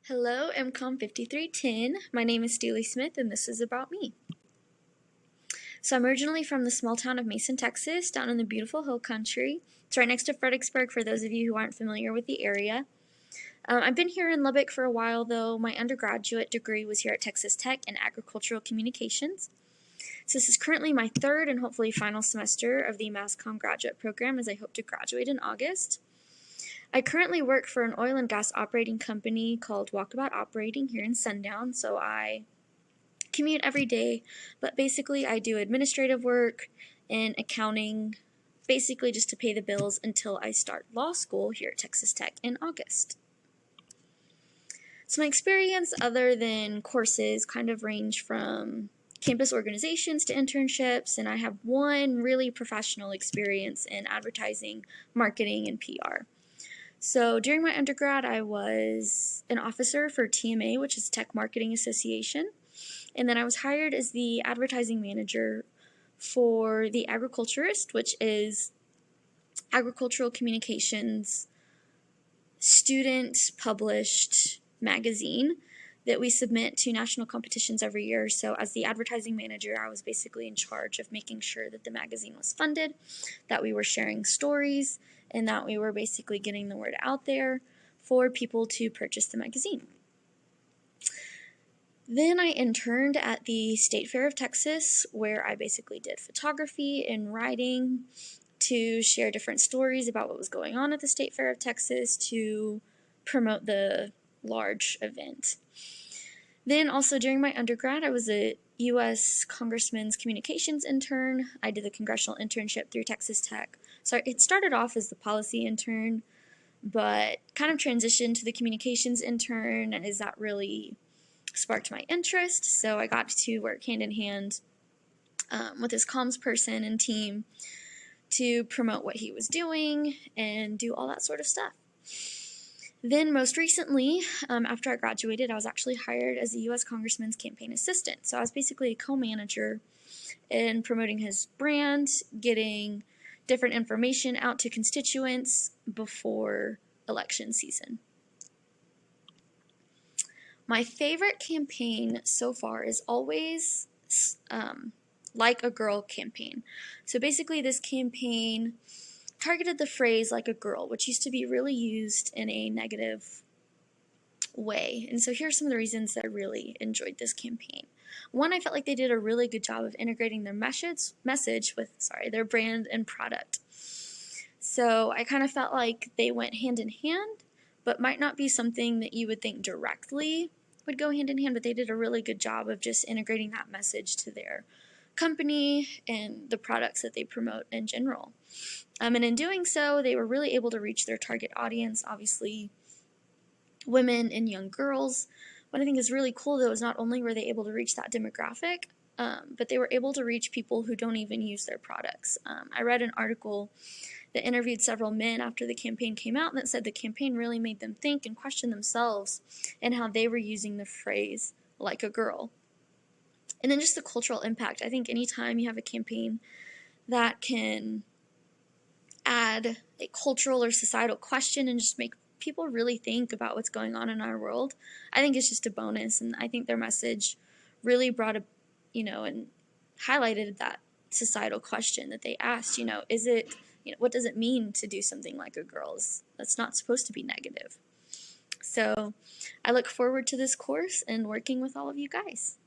Hello, MCOM 5310. My name is Steely Smith, and this is about me. So I'm originally from the small town of Mason, Texas, down in the beautiful hill country. It's right next to Fredericksburg for those of you who aren't familiar with the area. I've been here in Lubbock for a while, though. My undergraduate degree was here at Texas Tech in agricultural communications. So this is currently my third and hopefully final semester of the MCOM graduate program, as I hope to graduate in August. I currently work for an oil and gas operating company called Walkabout Operating here in Sundown, so I commute every day, but basically I do administrative work and accounting, basically just to pay the bills until I start law school here at Texas Tech in August. So my experience other than courses kind of range from campus organizations to internships, and I have one really professional experience in advertising, marketing, and PR. So during my undergrad, I was an officer for TMA, which is Tech Marketing Association, and then I was hired as the advertising manager for the Agriculturist, which is agricultural communications student-published magazine that we submit to national competitions every year. So as the advertising manager, I was basically in charge of making sure that the magazine was funded, that we were sharing stories, and that we were basically getting the word out there for people to purchase the magazine. Then I interned at the State Fair of Texas, where I basically did photography and writing to share different stories about what was going on at the State Fair of Texas to promote the large event. Then also during my undergrad, I was a U.S. Congressman's communications intern. I did the congressional internship through Texas Tech. So it started off as the policy intern, but kind of transitioned to the communications intern, as that really sparked my interest. So I got to work hand in hand with his comms person and team to promote what he was doing and do all that sort of stuff. Then most recently, after I graduated, I was actually hired as a U.S. Congressman's campaign assistant. So I was basically a co-manager in promoting his brand, getting different information out to constituents before election season. My favorite campaign so far is always Like a Girl campaign. So basically this campaign targeted the phrase like a girl, which used to be really used in a negative way. And so here are some of the reasons that I really enjoyed this campaign. One, I felt like they did a really good job of integrating their message with their brand and product. So I kind of felt like they went hand in hand, but might not be something that you would think directly would go hand in hand, but they did a really good job of just integrating that message to their company and the products that they promote in general. And in doing so, they were really able to reach their target audience, obviously women and young girls. What I think is really cool, though, is not only were they able to reach that demographic, but they were able to reach people who don't even use their products. I read an article that interviewed several men after the campaign came out that said the campaign really made them think and question themselves and how they were using the phrase like a girl. And then just the cultural impact. I think anytime you have a campaign that can add a cultural or societal question and just make people really think about what's going on in our world, I think it's just a bonus. And I think their message really brought and highlighted that societal question that they asked, is it, what does it mean to do something like a girl? That's not supposed to be negative. So I look forward to this course and working with all of you guys.